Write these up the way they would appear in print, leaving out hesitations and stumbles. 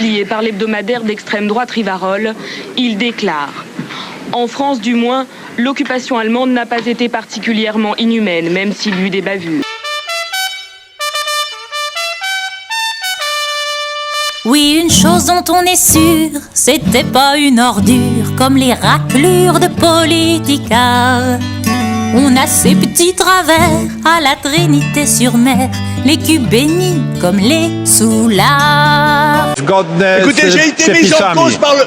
publié par l'hebdomadaire d'extrême droite Rivarol, il déclare « En France du moins, l'occupation allemande n'a pas été particulièrement inhumaine, même s'il y eut des bavures. » Oui, une chose dont on est sûr, c'était pas une ordure comme les raclures de Politica. On a ces petits travers à la Trinité-sur-Mer, les culs bénis comme les soulards. Écoutez, j'ai été mis en cause par le...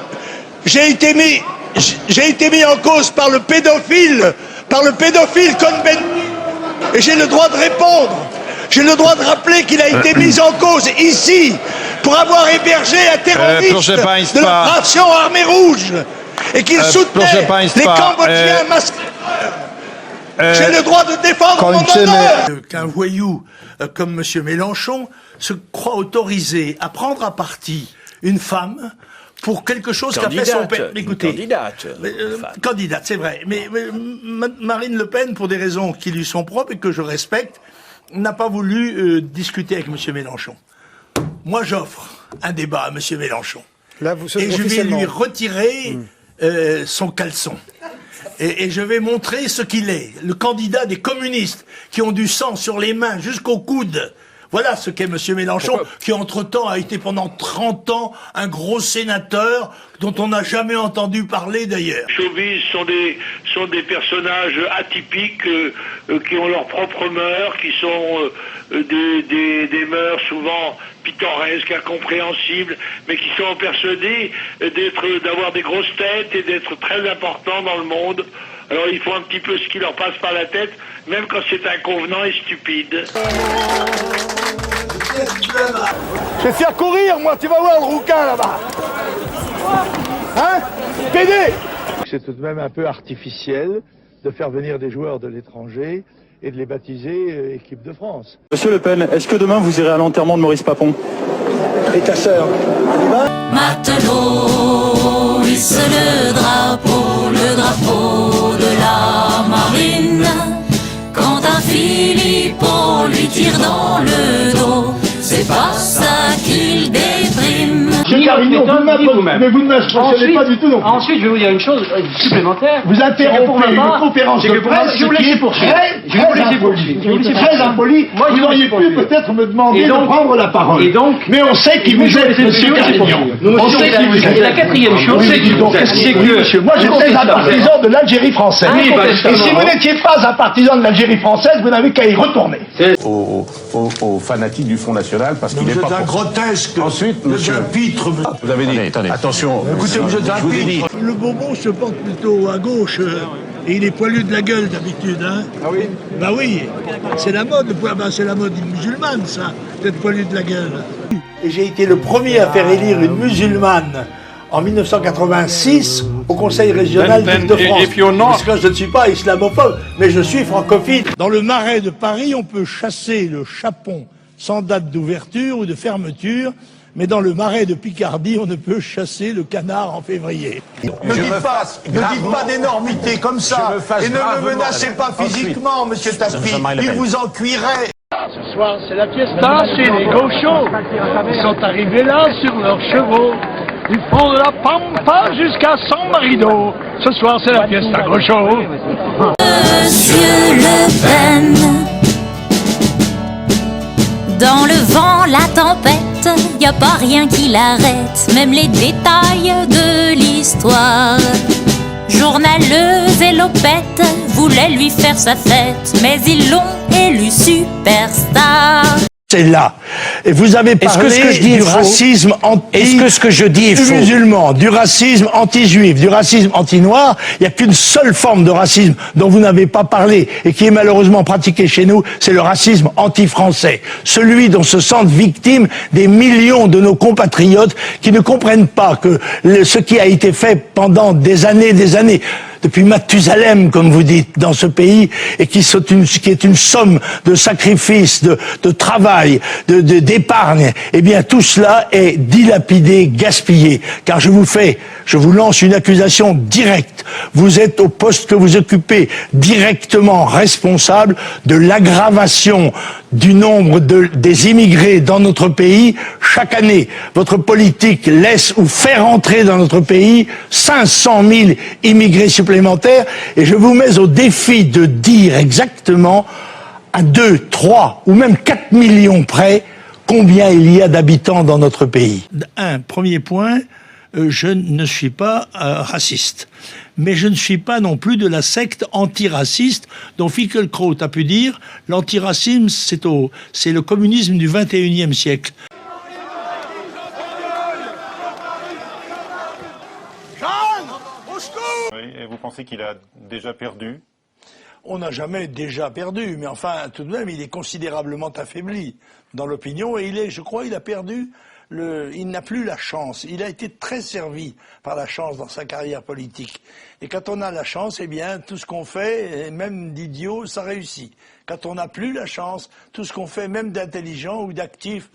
J'ai été mis en cause par le pédophile Cohn-Bendit. Et j'ai le droit de répondre. J'ai le droit de rappeler qu'il a été mis en cause ici pour avoir hébergé un terroriste de l'opération Armée Rouge et qu'il soutenait les Cambodgiens massacrés. J'ai le droit de défendre mon honneur. Qu'un voyou comme M. Mélenchon se croit autorisé à prendre à partie une femme pour quelque chose qu'a fait son père. Écoutez, candidate, c'est vrai. Mais Marine Le Pen, pour des raisons qui lui sont propres et que je respecte, n'a pas voulu discuter avec M. Mélenchon. Moi, j'offre un débat à M. Mélenchon. Là, et je vais lui retirer son caleçon. Et je vais montrer ce qu'il est. Le candidat des communistes qui ont du sang sur les mains jusqu'au coude. Voilà ce qu'est M. Mélenchon, qui entre-temps a été pendant 30 ans un gros sénateur dont on n'a jamais entendu parler d'ailleurs. Les chauvistes sont des personnages atypiques qui ont leurs propres mœurs, qui sont des mœurs souvent pittoresques, incompréhensibles, mais qui sont persuadés d'avoir des grosses têtes et d'être très importants dans le monde. Alors il faut un petit peu ce qui leur passe par la tête, même quand c'est inconvenant et stupide. Je vais faire courir, moi, tu vas voir le rouquin là-bas. Hein? PD! C'est tout de même un peu artificiel de faire venir des joueurs de l'étranger et de les baptiser équipe de France. Monsieur Le Pen, est-ce que demain vous irez à l'enterrement de Maurice Papon? Et ta sœur? Matelot, hisse le drapeau de la marine. Quand un Philippon lui tire dans le dos, c'est pas ça qu'il déprime. Mais vous ne m'inspectionnez pas du tout non plus. Ensuite, je vais vous dire une chose supplémentaire. Vous interrompez une conférence de presse. Je vais vous laisser poursuivre. Je vais vous laisser poursuivre. Très impoli. Vous auriez pu peut-être me demander de prendre la parole. Mais on sait qui vous êtes, monsieur Carignan. On sait qui vous êtes. Et la quatrième chose, c'est que moi j'étais un partisan de l'Algérie française. Et si vous n'étiez pas un partisan de l'Algérie française, vous n'avez qu'à y retourner. Aux fanatiques du Front National parce qu'il n'est pas un grotesque. Ensuite, monsieur, vous avez dit, attendez. Attention, écoutez, vous êtes un pitre. Le bonbon se porte plutôt à gauche et il est poilu de la gueule d'habitude. Hein. Ah oui? Bah oui, c'est la mode, c'est la mode musulmane ça, d'être poilu de la gueule. Et j'ai été le premier à faire élire une musulmane en 1986 au Conseil régional d'Île-de-France. Parce que je ne suis pas islamophobe, mais je suis francophile. Dans le marais de Paris, on peut chasser le chapon sans date d'ouverture ou de fermeture, mais dans le marais de Picardie, on ne peut chasser le canard en février. Ne dites pas d'énormité comme ça, et ne me menacez pas physiquement, monsieur Taspi, il vous en cuirait. Ce soir, c'est la fiesta chez les gauchos. Ils sont arrivés là sur leurs chevaux. Ils font de la pampa jusqu'à San Marino. Ce soir, c'est la fiesta gaucho. Monsieur Le Pen, dans le vent, la tempête, y a pas rien qui l'arrête, même les détails de l'histoire. Journaleuse et Lopette voulaient lui faire sa fête, mais ils l'ont élu superstar. C'est là. Et vous avez parlé du racisme anti-musulman, du racisme anti-juif, du racisme anti-noir. Il n'y a qu'une seule forme de racisme dont vous n'avez pas parlé et qui est malheureusement pratiqué chez nous, c'est le racisme anti-français. Celui dont se sentent victimes des millions de nos compatriotes qui ne comprennent pas que ce qui a été fait pendant des années, depuis Mathusalem, comme vous dites, dans ce pays, et qui est une somme de sacrifices, de travail, d'épargne, eh bien tout cela est dilapidé, gaspillé. Car je vous lance une accusation directe. Vous êtes au poste que vous occupez directement responsable de l'aggravation du nombre des immigrés dans notre pays chaque année. Votre politique laisse ou fait rentrer dans notre pays 500 000 immigrés supplémentaires et je vous mets au défi de dire exactement à 2, 3 ou même 4 millions près combien il y a d'habitants dans notre pays. Un premier point, je ne suis pas raciste. Mais je ne suis pas non plus de la secte antiraciste dont Finkielkraut a pu dire l'antiracisme, c'est le communisme du 21e siècle. Et vous pensez qu'il a déjà perdu ? On n'a jamais déjà perdu, mais enfin, tout de même, il est considérablement affaibli dans l'opinion et je crois, il a perdu. Il n'a plus la chance. Il a été très servi par la chance dans sa carrière politique. Et quand on a la chance, eh bien, tout ce qu'on fait, même d'idiot, ça réussit. Quand on n'a plus la chance, tout ce qu'on fait, même d'intelligent ou d'actif,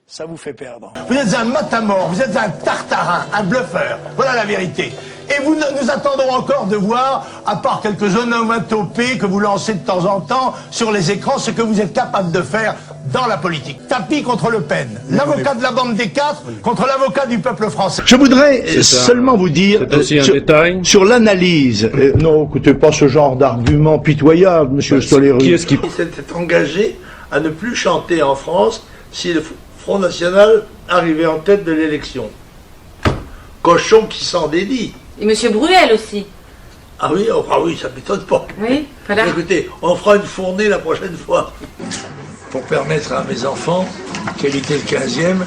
ça vous fait perdre. Vous êtes un matamor, vous êtes un tartarin, un bluffeur. Voilà la vérité. Et nous attendons encore de voir, à part quelques onomatopées que vous lancez de temps en temps sur les écrans, ce que vous êtes capable de faire dans la politique. Tapis contre Le Pen, l'avocat de la bande des quatre contre l'avocat du peuple français. Je voudrais seulement vous dire sur l'analyse. Non, écoutez pas ce genre d'argument pitoyable, monsieur Stoléru. Qui s'était engagé à ne plus chanter en France si le Front National arrivait en tête de l'élection. Cochon qui s'en dédie. Et monsieur Bruel aussi. Ah oui, ça m'étonne pas. Oui, voilà. Écoutez, on fera une fournée la prochaine fois. Pour permettre à mes enfants, quel était le 15e,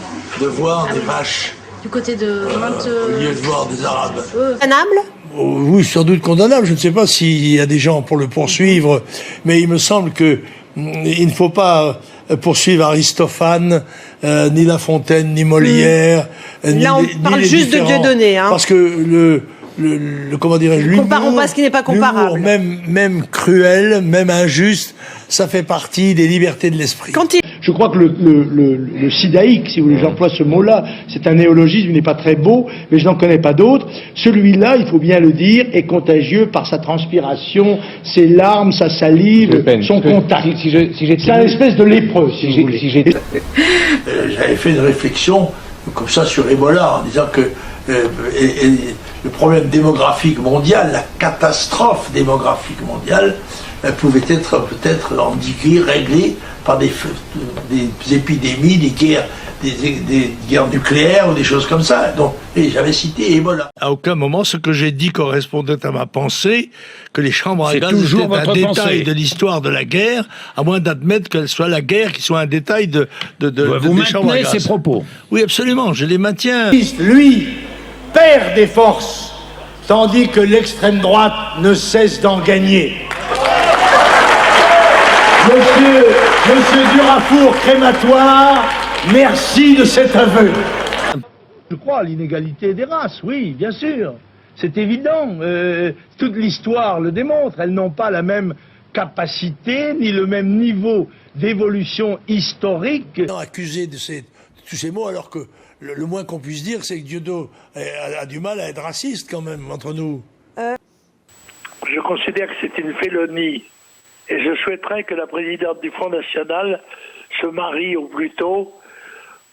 de voir des vaches. Du côté de... Au lieu de voir des Arabes. Condamnable ? Oui, sans doute condamnable. Je ne sais pas s'il y a des gens pour le poursuivre, mais il me semble que il ne faut pas poursuivre Aristophane, ni La Fontaine, ni Molière. Là, on parle juste de Dieudonné. Hein. Parce que comment dirais-je, l'humour, comparons pas ce qui n'est pas comparable. Même cruel, même injuste, ça fait partie des libertés de l'esprit. Je crois que le sidaïque, si vous voulez, j'emploie ce mot-là, c'est un néologisme, il n'est pas très beau, mais je n'en connais pas d'autres. Celui-là, il faut bien le dire, est contagieux par sa transpiration, ses larmes, sa salive, son contact. C'est une espèce de lépreux, si vous voulez. J'avais fait une réflexion comme ça sur Ebola, en disant que le problème démographique mondial, la catastrophe démographique mondiale, pouvait être peut-être endiguée, réglée par des épidémies, des guerres nucléaires ou des choses comme ça. Donc, et j'avais cité Ebola. À aucun moment, ce que j'ai dit correspondait à ma pensée, que les chambres à gaz étaient un détail de l'histoire de la guerre, à moins d'admettre qu'elle soit la guerre qui soit un détail de vous des chambres à gaz. Ces propos. Oui, absolument, je les maintiens. Lui perd des forces, tandis que l'extrême droite ne cesse d'en gagner. Monsieur Durafour, crématoire, merci de cet aveu. Je crois à l'inégalité des races, oui, bien sûr. C'est évident. Toute l'histoire le démontre. Elles n'ont pas la même capacité, ni le même niveau d'évolution historique. Accusé de tous ces mots, alors que le moins qu'on puisse dire, c'est que Dieudo a du mal à être raciste quand même, entre nous. Je considère que c'est une félonie. Et je souhaiterais que la présidente du Front National se marie au plus tôt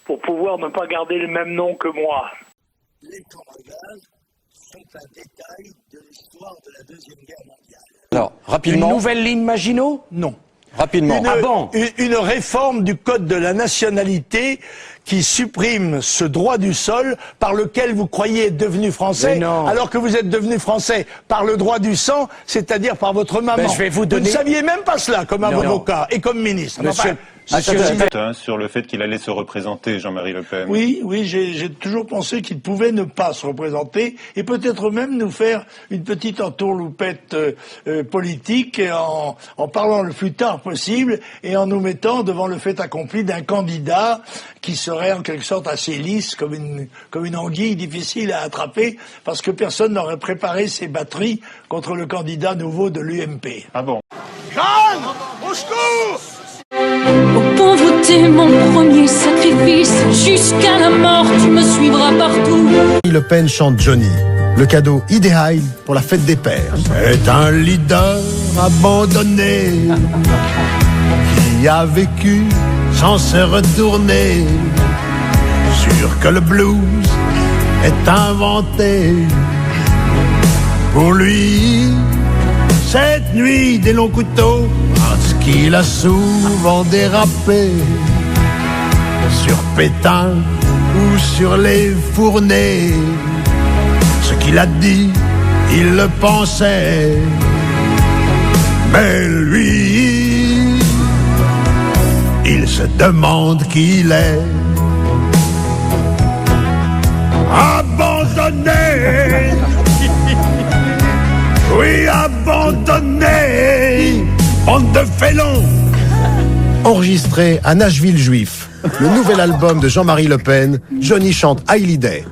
pour pouvoir ne pas garder le même nom que moi. Les chambres à gaz sont un détail de l'histoire de la Deuxième Guerre mondiale. Alors, rapidement. Une nouvelle ligne Maginot ? Non. Rapidement. Une réforme du code de la nationalité qui supprime ce droit du sol par lequel vous croyez être devenu français, alors que vous êtes devenu français par le droit du sang, c'est-à-dire par votre maman. Je vais vous donner... Vous ne saviez même pas cela comme avocat et comme ministre. Monsieur... sur le fait qu'il allait se représenter, Jean-Marie Le Pen. Oui, j'ai toujours pensé qu'il pouvait ne pas se représenter et peut-être même nous faire une petite entourloupette politique en parlant le plus tard possible et en nous mettant devant le fait accompli d'un candidat qui serait en quelque sorte assez lisse, comme une anguille difficile à attraper, parce que personne n'aurait préparé ses batteries contre le candidat nouveau de l'UMP. Ah bon? Jeanne, au secours! Pour voter mon premier secret. sacrifice, jusqu'à la mort, tu me suivras partout. Le Pen chante Johnny, le cadeau idéal pour la fête des pères. C'est un leader abandonné qui a vécu sans se retourner, sûr que le blues est inventé. Pour lui, cette nuit des longs couteaux, parce qu'il a souvent dérapé sur Pétain ou sur les Fournées. Ce qu'il a dit, il le pensait, mais lui, il se demande qui il est. Abandonné, oui, abandonné, bande de félons. Enregistré à Nashville Juif, le nouvel album de Jean-Marie Le Pen, Johnny chante Hallyday.